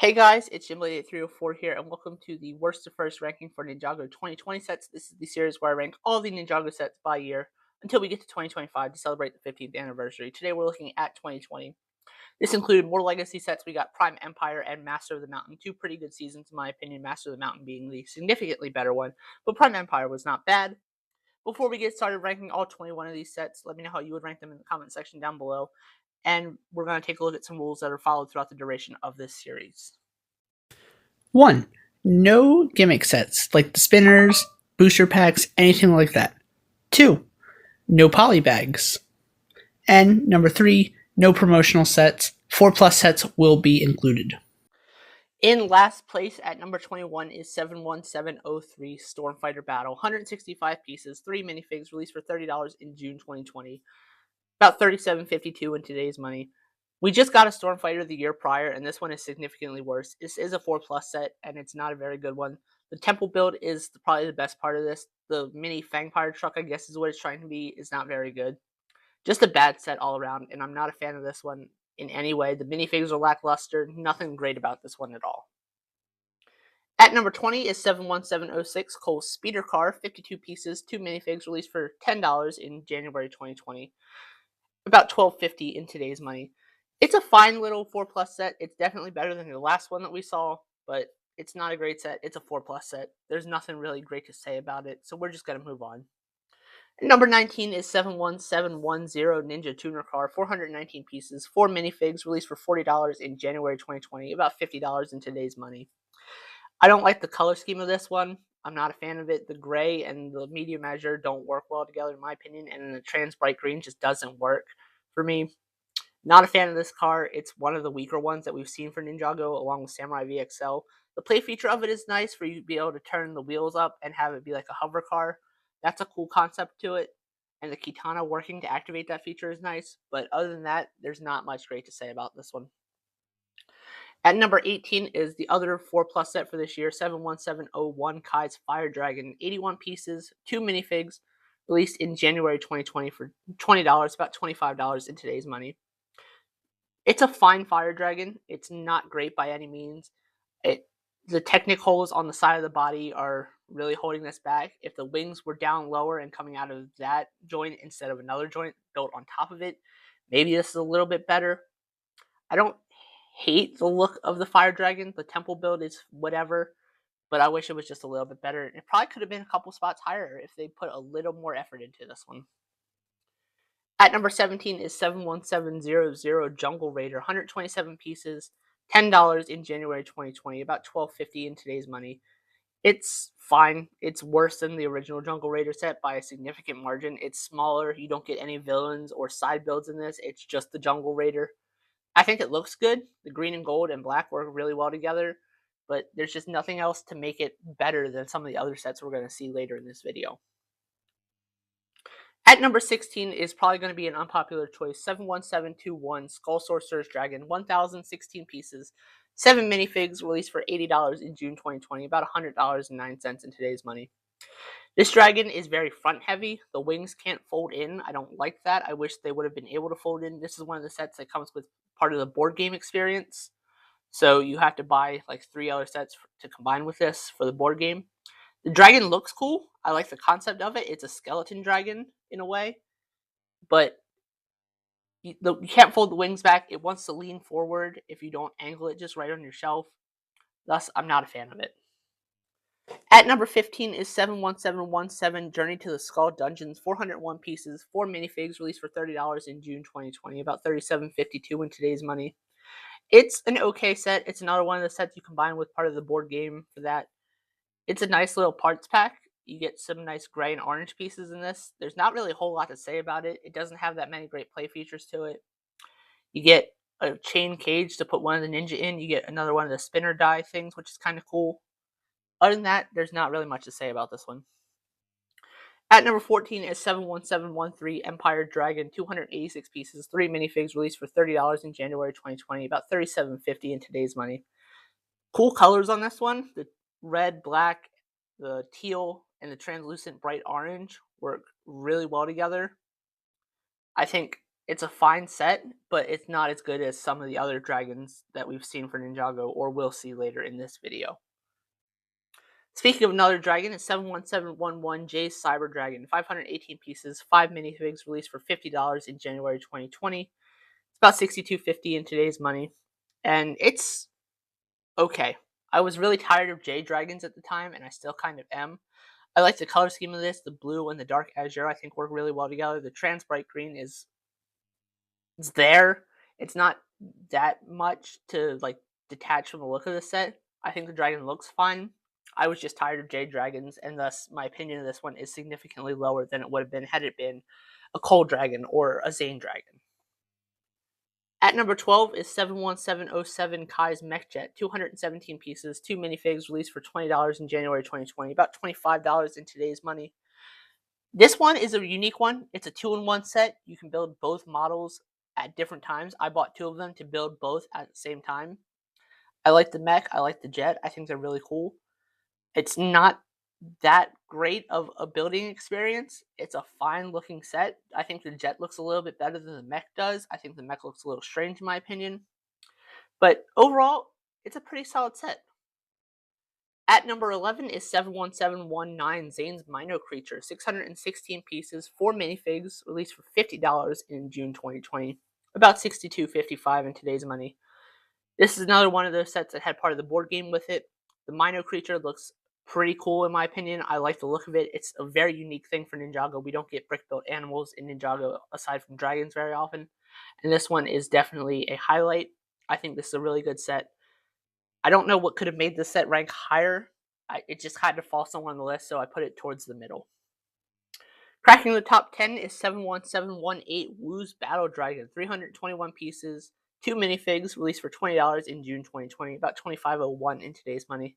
Hey guys, it's Jimblade8304 here, and welcome to the worst to first ranking for Ninjago 2020 sets. This is the series where I rank all the Ninjago sets by year until we get to 2025 to celebrate the 15th anniversary. Today we're looking at 2020. This included more legacy sets. We got Prime Empire and Master of the Mountain, two pretty good seasons in my opinion, Master of the Mountain being the significantly better one, but Prime Empire was not bad. Before we get started ranking all 21 of these sets, let me know how you would rank them in the comment section down below, and we're going to take a look at some rules that are followed throughout the duration of this series. 1. No gimmick sets, like the spinners, booster packs, anything like that. 2. No polybags. And number 3, no promotional sets. 4+ sets will be included. In last place at number 21 is 71703 Stormfighter Battle. 165 pieces, 3 minifigs released for $30 in June 2020. About $37.52 in today's money. We just got a Stormfighter the year prior, and this one is significantly worse. This is a 4+ set, and it's not a very good one. The temple build is probably the best part of this. The mini Fangfire truck, I guess is what it's trying to be, is not very good. Just a bad set all around, and I'm not a fan of this one in any way. The minifigs are lackluster. Nothing great about this one at all. At number 20 is 71706 Cole's Speeder Car, 52 pieces, 2 minifigs released for $10 in January 2020. About $12.50 in today's money. It's a fine little 4+ set. It's definitely better than the last one that we saw, but it's not a great set. It's a 4+ set. There's nothing really great to say about it, so we're just going to move on. Number 19 is 71710 Ninja Tuner Car, 419 pieces, 4 minifigs released for $40 in January 2020, about $50 in today's money. I don't like the color scheme of this one. I'm not a fan of it. The gray and the medium azure don't work well together in my opinion, and the trans bright green just doesn't work for me. Not a fan of this car. It's one of the weaker ones that we've seen for Ninjago, along with Samurai VXL. The play feature of it is nice, for you to be able to turn the wheels up and have it be like a hover car. That's a cool concept to it, and the Kitana working to activate that feature is nice, but other than that, there's not much great to say about this one. At number 18 is the other 4+ set for this year, 71701 Kai's Fire Dragon, 81 pieces, 2 minifigs, released in January 2020 for $20, about $25 in today's money. It's a fine Fire Dragon. It's not great by any means. The technic holes on the side of the body are really holding this back. If the wings were down lower and coming out of that joint instead of another joint built on top of it, maybe this is a little bit better. I don't hate the look of the Fire Dragon. The temple build is whatever, but I wish it was just a little bit better. It probably could have been a couple spots higher if they put a little more effort into this one. At number 17 is 71700 Jungle Raider, 127 pieces, $10 in January 2020, about $12.50 in today's money. It's fine. It's worse than the original Jungle Raider set by a significant margin. It's smaller. You don't get any villains or side builds in this. It's just the Jungle Raider. I think it looks good. The green and gold and black work really well together, but there's just nothing else to make it better than some of the other sets we're going to see later in this video. At number 16 is probably going to be an unpopular choice, 71721 Skull Sorcerer's Dragon, 1,016 pieces, 7 minifigs released for $80 in June 2020, about $100.09 in today's money. This dragon is very front heavy. The wings can't fold in. I don't like that. I wish they would have been able to fold in. This is one of the sets that comes with part of the board game experience. So you have to buy like 3 other sets to combine with this for the board game. The dragon looks cool. I like the concept of it. It's a skeleton dragon in a way, but you can't fold the wings back. It wants to lean forward if you don't angle it just right on your shelf. Thus, I'm not a fan of it. At number 15 is 71717 Journey to the Skull Dungeons, 401 pieces, 4 minifigs released for $30 in June 2020, about $37.52 in today's money. It's an okay set. It's another one of the sets you combine with part of the board game for that. It's a nice little parts pack. You get some nice gray and orange pieces in this. There's not really a whole lot to say about it. It doesn't have that many great play features to it. You get a chain cage to put one of the ninja in. You get another one of the spinner die things, which is kind of cool. Other than that, there's not really much to say about this one. At number 14 is 71713 Empire Dragon, 286 pieces, 3 minifigs released for $30 in January 2020, about $37.50 in today's money. Cool colors on this one. The red, black, the teal, and the translucent bright orange work really well together. I think It's a fine set, but it's not as good as some of the other dragons that we've seen for Ninjago or will see later in this video. Speaking of another dragon, it's 71711 Jay's Cyber Dragon, 518 pieces, 5 minifigs released for $50 in January 2020. It's about $62.50 in today's money, and it's okay. I was really tired of Jade Dragons at the time, and I still kind of am. I like the color scheme of this. The blue and the dark azure, I think, work really well together. The trans bright green is it's there. It's not that much to like detach from the look of the set. I think the dragon looks fine. I was just tired of Jade Dragons, and thus my opinion of this one is significantly lower than it would have been had it been a Cold Dragon or a Zane Dragon. At number 12 is 71707 Kai's Mech Jet, 217 pieces, 2 minifigs released for $20 in January 2020, about $25 in today's money. This one is a unique one. It's a 2-in-1 set. You can build both models at different times. I bought 2 of them to build both at the same time. I like the mech. I like the jet. I think they're really cool. It's not that great of a building experience. It's a fine looking set. I think the jet looks a little bit better than the mech does. I think the mech looks a little strange in my opinion. But overall, it's a pretty solid set. At number 11 is 71719 Zane's Mino Creature, 616 pieces, 4 minifigs, released for $50 in June 2020, about $62.55 in today's money. This is another one of those sets that had part of the board game with it. The Mino Creature looks pretty cool in my opinion. I like the look of it. It's a very unique thing for Ninjago. We don't get brick-built animals in Ninjago aside from dragons very often, and this one is definitely a highlight. I think this is a really good set. I don't know what could have made this set rank higher. It just had to fall somewhere on the list, so I put it towards the middle. Cracking the top 10 is 71718 Wu's Battle Dragon, 321 pieces, 2 minifigs, released for $20 in June 2020, about $25.01 in today's money.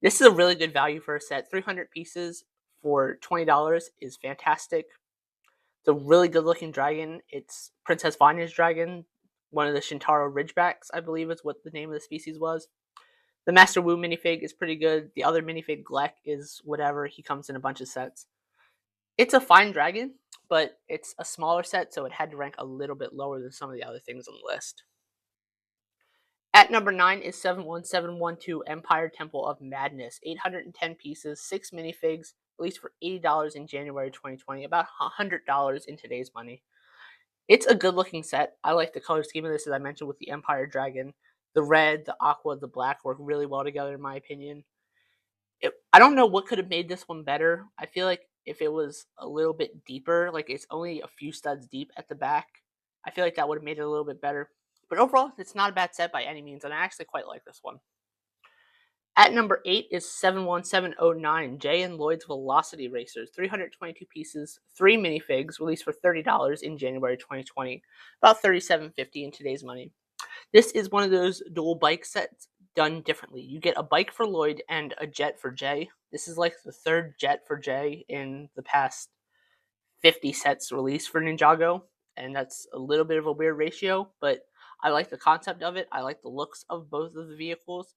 This is a really good value for a set. 300 pieces for $20 is fantastic. It's a really good looking dragon. It's Princess Vanya's dragon, one of the Shintaro Ridgebacks, I believe is what the name of the species was. The Master Wu minifig is pretty good. The other minifig, Gleck, is whatever. He comes in a bunch of sets. It's a fine dragon, but it's a smaller set, so it had to rank a little bit lower than some of the other things on the list. At number 9 is 71712 Empire Temple of Madness, 810 pieces, 6 minifigs, released for $80 in January 2020, about $100 in today's money. It's a good looking set. I like the color scheme of this, as I mentioned, with the Empire Dragon. The red, the aqua, the black work really well together, in my opinion. I don't know what could have made this one better. I feel like if it was a little bit deeper, like it's only a few studs deep at the back, I feel like that would have made it a little bit better. But overall, it's not a bad set by any means, and I actually quite like this one. At number 8 is 71709 Jay and Lloyd's Velocity Racers, 322 pieces, 3 minifigs, released for $30 in January 2020, about $37.50 in today's money. This is one of those dual bike sets done differently. You get a bike for Lloyd and a jet for Jay. This is like the third jet for Jay in the past 50 sets released for Ninjago, and that's a little bit of a weird ratio, but I like the concept of it. I like the looks of both of the vehicles.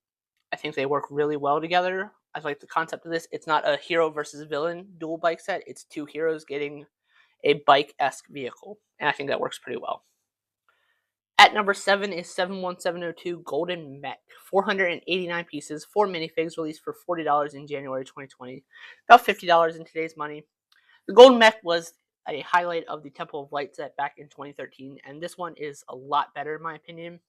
I think they work really well together. I like the concept of this. It's not a hero versus villain dual bike set. It's 2 heroes getting a bike-esque vehicle, and I think that works pretty well. At number 7 is 71702 Golden Mech, 489 pieces, 4 minifigs, released for $40 in January 2020, about $50 in today's money. The Golden Mech was a highlight of the Temple of Light set back in 2013, and this one is a lot better in my opinion.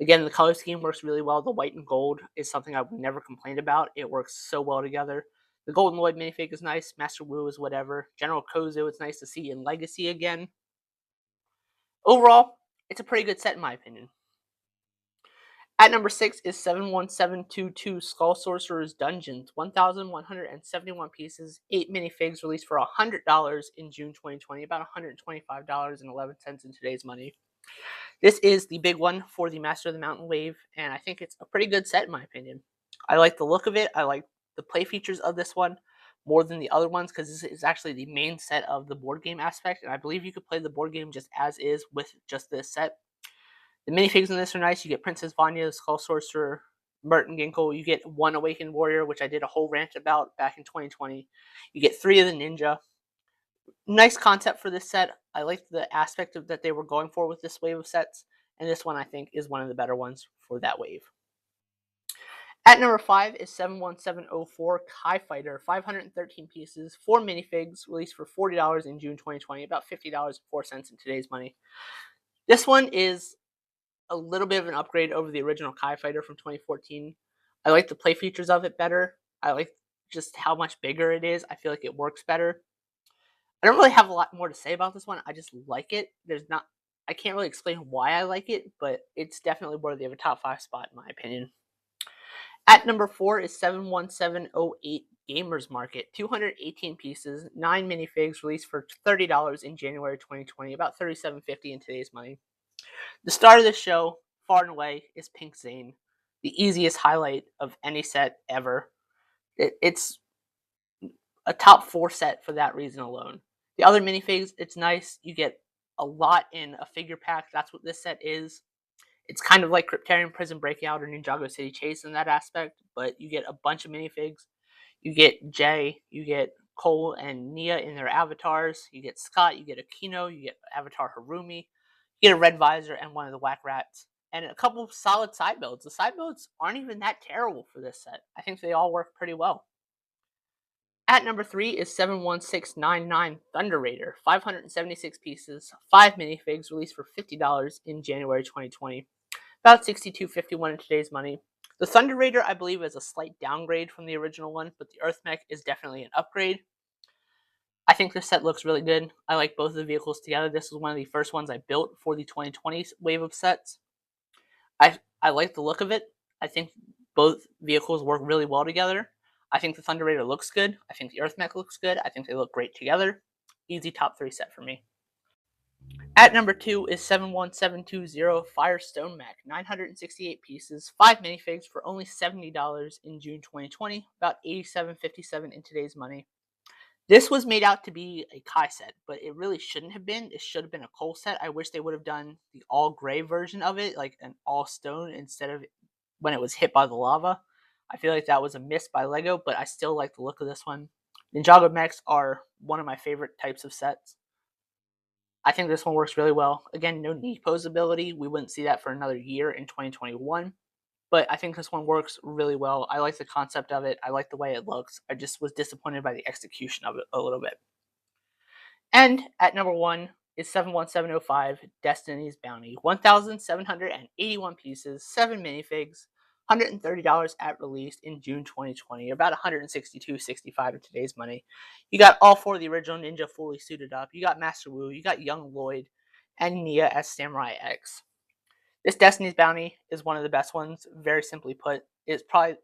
Again, the color scheme works really well. The white and gold is something I've never complained about. It works so well together. The Golden Lloyd minifig is nice. Master Wu is whatever. General Kozu, it's nice to see in Legacy again. Overall, it's a pretty good set in my opinion. At number 6 is 71722 Skull Sorcerer's Dungeons, 1,171 pieces, 8 minifigs, released for $100 in June 2020, about $125.11 in today's money. This is the big one for the Master of the Mountain Wave, and I think it's a pretty good set in my opinion. I like the look of it. I like the play features of this one more than the other ones because this is actually the main set of the board game aspect, and I believe you could play the board game just as is with just this set. The minifigs in this are nice. You get Princess Vanya, Skull Sorcerer, Merton Ginkle. You get 1 Awakened Warrior, which I did a whole rant about back in 2020. You get 3 of the Ninja. Nice concept for this set. I liked the aspect of that they were going for with this wave of sets, and this one I think is one of the better ones for that wave. At number 5 is 71704 Kai Fighter, 513 pieces, 4 minifigs, released for $40 in June 2020, about $50.04 in today's money. This one is a little bit of an upgrade over the original Kai Fighter from 2014. I like the play features of it better. I like just how much bigger it is. I feel like it works better. I don't really have a lot more to say about this one. I just like it. I can't really explain why I like it, but it's definitely worthy of a top 5 spot in my opinion. At number 4 is 71708 Gamers Market, 218 pieces, 9 minifigs, released for $30 in January 2020, about $37.50 in today's money. The star of this show, far and away, is Pink Zane, the easiest highlight of any set ever. It's a top 4 set for that reason alone. The other minifigs, it's nice. You get a lot in a figure pack. That's what this set is. It's kind of like Cryptarian Prison Breakout or Ninjago City Chase in that aspect, but you get a bunch of minifigs. You get Jay, you get Cole and Nia in their avatars, you get Scott, you get Akino, you get Avatar Harumi, you get a Red Visor and one of the Whack Rats, and a couple of solid side builds. The side builds aren't even that terrible for this set. I think they all work pretty well. At number 3 is 71699 Thunder Raider, 576 pieces, 5 minifigs, released for $50 in January 2020. About $62.51 in today's money. The Thunder Raider, I believe, is a slight downgrade from the original one, but the Earth Mech is definitely an upgrade. I think this set looks really good. I like both of the vehicles together. This was one of the first ones I built for the 2020 wave of sets. I like the look of it. I think both vehicles work really well together. I think the Thunder Raider looks good. I think the Earth Mech looks good. I think they look great together. Easy top 3 set for me. At number 2 is 71720 Firestone Mech, 968 pieces, 5 minifigs for only $70 in June 2020, about $87.57 in today's money. This was made out to be a Kai set, but it really shouldn't have been. It should have been a Cole set. I wish they would have done the all gray version of it, like an all stone, instead of when it was hit by the lava. I feel like that was a miss by LEGO, but I still like the look of this one. Ninjago mechs are one of my favorite types of sets. I think this one works really well. Again, no knee pose ability. We wouldn't see that for another year in 2021. But I think this one works really well. I like the concept of it. I like the way it looks. I just was disappointed by the execution of it a little bit. And at number 1 is 71705 Destiny's Bounty. 1,781 pieces, 7 minifigs, $130 at release in June 2020, about $162.65 in today's money. You got all 4 of the original Ninja fully suited up. You got Master Wu, you got Young Lloyd, and Nia as Samurai X. This Destiny's Bounty is one of the best ones. Very simply put, it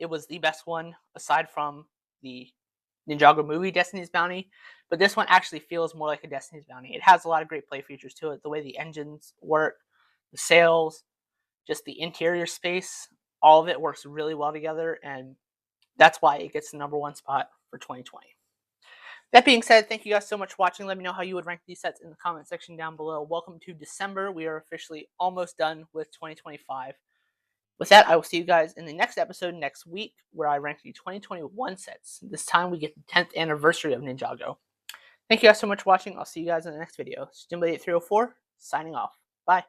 was the best one aside from the Ninjago movie Destiny's Bounty, but this one actually feels more like a Destiny's Bounty. It has a lot of great play features to it. The way the engines work, the sails, just the interior space, all of it works really well together, and that's why it gets the number 1 spot for 2020. That being said, thank you guys so much for watching. Let me know how you would rank these sets in the comment section down below. Welcome to December. We are officially almost done with 2025. With that, I will see you guys in the next episode next week, where I rank the 2021 sets. This time we get the 10th anniversary of Ninjago. Thank you guys so much for watching. I'll see you guys in the next video. Stimulate 304, signing off. Bye.